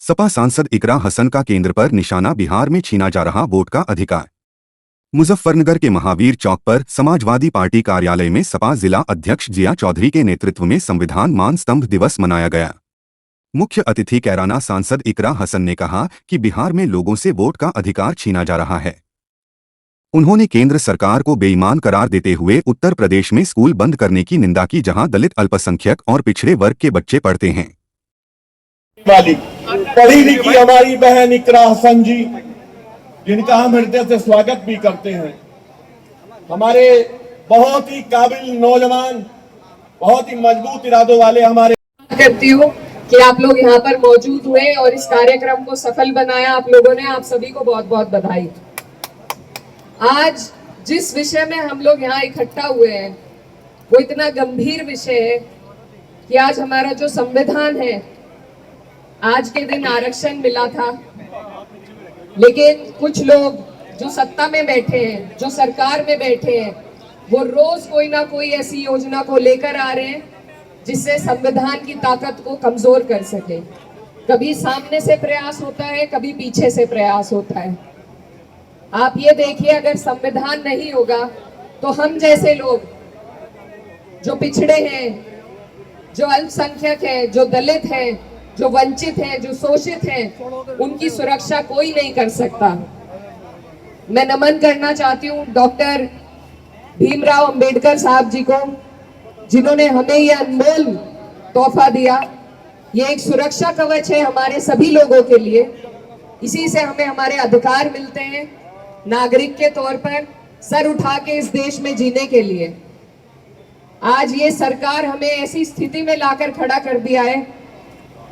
सपा सांसद इकरा हसन का केंद्र पर निशाना, बिहार में छीना जा रहा वोट का अधिकार। मुजफ्फरनगर के महावीर चौक पर समाजवादी पार्टी कार्यालय में सपा जिला अध्यक्ष जिया चौधरी के नेतृत्व में संविधान मान स्तंभ दिवस मनाया गया। मुख्य अतिथि कैराना सांसद इकरा हसन ने कहा कि बिहार में लोगों से वोट का अधिकार छीना जा रहा है। उन्होंने केंद्र सरकार को बेईमान करार देते हुए उत्तर प्रदेश में स्कूल बंद करने की निंदा की, जहां दलित, अल्पसंख्यक और पिछड़े वर्ग के बच्चे पढ़ते हैं। पढ़ी लिखी हमारी बहन इकरा हसन जी, जिनका हम हृदय से स्वागत भी करते हैं, हमारे बहुत ही काबिल नौजवान, बहुत ही मजबूत इरादों वाले हमारे करती हूँ कि आप लोग यहाँ पर मौजूद हुए और इस कार्यक्रम को सफल बनाया आप लोगों ने। आप सभी को बहुत बहुत बधाई। आज जिस विषय में हम लोग यहाँ इकट्ठा हुए हैं वो इतना गंभीर विषय है कि आज हमारा जो संविधान है, आज के दिन आरक्षण मिला था, लेकिन कुछ लोग जो सत्ता में बैठे हैं, जो सरकार में बैठे हैं, वो रोज कोई ना कोई ऐसी योजना को लेकर आ रहे हैं जिससे संविधान की ताकत को कमजोर कर सके। कभी सामने से प्रयास होता है, कभी पीछे से प्रयास होता है। आप ये देखिए, अगर संविधान नहीं होगा तो हम जैसे लोग जो पिछड़े हैं, जो अल्पसंख्यक हैं, जो दलित हैं, जो वंचित हैं, जो शोषित हैं, उनकी सुरक्षा कोई नहीं कर सकता। मैं नमन करना चाहती हूँ डॉक्टर भीमराव अंबेडकर साहब जी को, जिन्होंने हमें ये अनमोल तोहफा दिया। ये एक सुरक्षा कवच है हमारे सभी लोगों के लिए। इसी से हमें हमारे अधिकार मिलते हैं नागरिक के तौर पर सर उठा के इस देश में जीने के लिए। आज ये सरकार हमें ऐसी स्थिति में लाकर खड़ा कर दिया है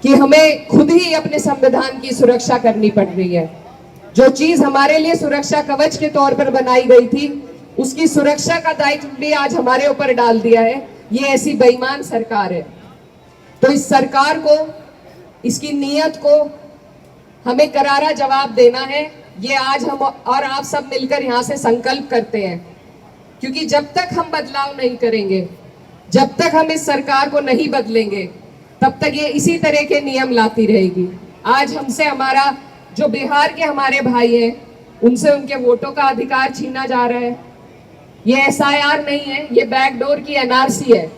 कि हमें खुद ही अपने संविधान की सुरक्षा करनी पड़ रही है। जो चीज हमारे लिए सुरक्षा कवच के तौर पर बनाई गई थी, उसकी सुरक्षा का दायित्व भी आज हमारे ऊपर डाल दिया है ये ऐसी बेईमान सरकार है। तो इस सरकार को, इसकी नीयत को हमें करारा जवाब देना है। ये आज हम और आप सब मिलकर यहाँ से संकल्प करते हैं, क्योंकि जब तक हम बदलाव नहीं करेंगे, जब तक हम इस सरकार को नहीं बदलेंगे, तब तक ये इसी तरह के नियम लाती रहेगी। आज हमसे, हमारा जो बिहार के हमारे भाई हैं, उनसे उनके वोटों का अधिकार छीना जा रहा है। ये SIR नहीं है, ये बैकडोर की NRC है,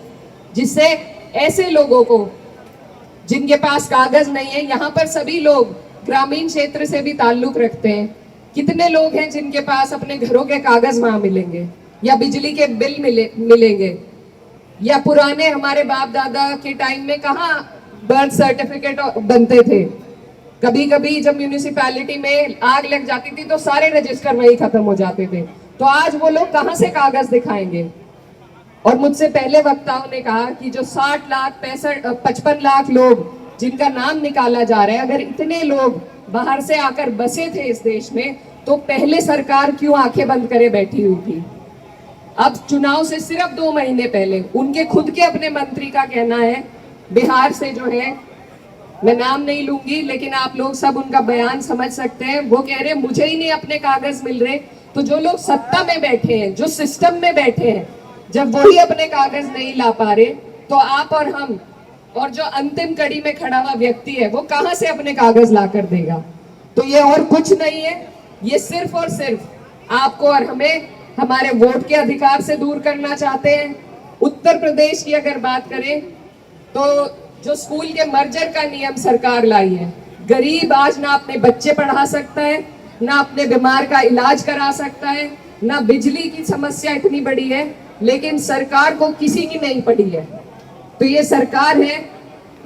जिससे ऐसे लोगों को जिनके पास कागज नहीं है, यहाँ पर सभी लोग ग्रामीण क्षेत्र से भी ताल्लुक रखते हैं। कितने लोग हैं जिनके पास अपने घरों के कागज वहां मिलेंगे, या बिजली के बिल मिलेंगे, या पुराने हमारे बाप दादा के टाइम में कहाँ बर्थ सर्टिफिकेट बनते थे। कभी कभी जब म्यूनिसिपैलिटी में आग लग जाती थी तो सारे रजिस्टर वही खत्म हो जाते थे। तो आज वो लोग कहाँ से कागज दिखाएंगे। और मुझसे पहले वक्ताओं ने कहा कि जो 60 लाख 55 लाख लोग जिनका नाम निकाला जा रहा है, अगर इतने लोग बाहर से आकर बसे थे इस देश में, तो पहले सरकार क्यों आंखें बंद करे बैठी हुई थी। अब चुनाव से सिर्फ 2 महीने पहले उनके खुद के अपने मंत्री का कहना है, बिहार से जो है, मैं नाम नहीं लूंगी लेकिन आप लोग सब उनका बयान समझ सकते हैं, वो कह रहे मुझे ही नहीं अपने कागज मिल रहे। तो जो लोग सत्ता में बैठे हैं, जो सिस्टम में बैठे हैं, जब वही अपने कागज नहीं ला पा रहे, तो आप और हम और जो अंतिम कड़ी में खड़ा हुआ व्यक्ति है, वो कहां से अपने कागज ला कर देगा। तो ये और कुछ नहीं है, ये सिर्फ और सिर्फ आपको और हमें हमारे वोट के अधिकार से दूर करना चाहते हैं। उत्तर प्रदेश की अगर बात करें तो जो स्कूल के मर्जर का नियम सरकार लाई है, गरीब आज ना अपने बच्चे पढ़ा सकता है, ना अपने बीमार का इलाज करा सकता है, ना बिजली की समस्या इतनी बड़ी है, लेकिन सरकार को किसी की नहीं पड़ी है। तो ये सरकार है,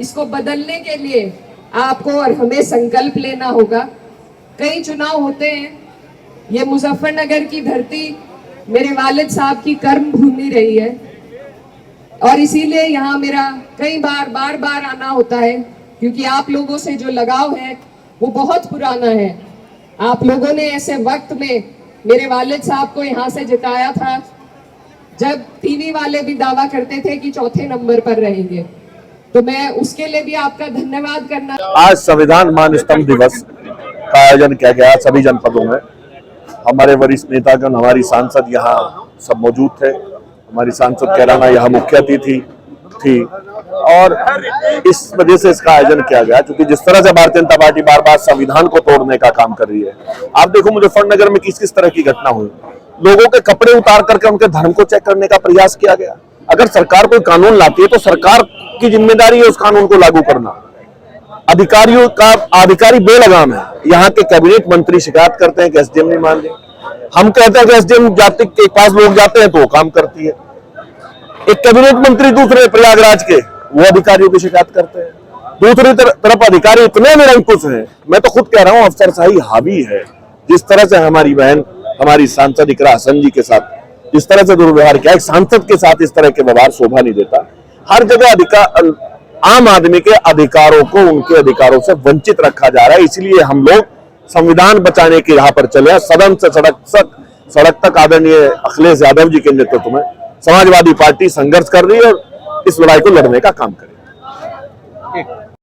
इसको बदलने के लिए आपको और हमें संकल्प लेना होगा। कई चुनाव होते हैं, ये मुजफ्फरनगर की धरती मेरे वालिद साहब की कर्म भूमि रही है, और इसीलिए यहाँ मेरा कई बार बार आना होता है, क्योंकि आप लोगों से जो लगाव है वो बहुत पुराना है। आप लोगों ने ऐसे वक्त में मेरे वालिद साहब को यहाँ से जिताया था जब टीवी वाले भी दावा करते थे कि 4थे नंबर पर रहेंगे। तो मैं उसके लिए भी आपका धन्यवाद करना। आज संविधान मान स्तंभ दिवस का आयोजन किया गया सभी जनपदों में। हमारे वरिष्ठ नेतागण, हमारी सांसद यहाँ सब मौजूद थे। हमारी सांसद कैराना यहाँ मुख्य अतिथि, थी और इस वजह से इसका आयोजन किया गया, क्योंकि जिस तरह से भारतीय जनता पार्टी बार बार संविधान को तोड़ने का काम कर रही है। आप देखो मुजफ्फरनगर में किस किस तरह की घटना हुई, लोगों के कपड़े उतार करके उनके धर्म को चेक करने का प्रयास किया गया। अगर सरकार कोई कानून लाती है तो सरकार की जिम्मेदारी है उस कानून को लागू करना। अधिकारियों का अधिकारी बेलगाम है। यहाँ के कैबिनेट मंत्री शिकायत करते हैं कि एसडीएम नहीं मान रहे। हम कहते हैं कि एसडीएम जाति के पास लोग जाते हैं तो वो काम करती है। एक कैबिनेट मंत्री दूसरे प्रयागराज के वो अधिकारियों की शिकायत करते हैं। दूसरी तरफ अधिकारी इतने निरंकुश हैं, मैं तो खुद कह रहा हूं अफसरशाही हावी है। जिस तरह से हमारी बहन हमारी सांसद इकरा हसन जी के साथ जिस तरह से दुर्व्यवहार किया, एक सांसद के साथ इस तरह के व्यवहार शोभा नहीं देता। हर जगह आम आदमी के अधिकारों को उनके अधिकारों से वंचित रखा जा रहा है। इसलिए हम लोग संविधान बचाने की राह पर चले, सदन से सड़क तक आदरणीय अखिलेश यादव जी के नेतृत्व में समाजवादी पार्टी संघर्ष कर रही है और इस लड़ाई को लड़ने का काम करे।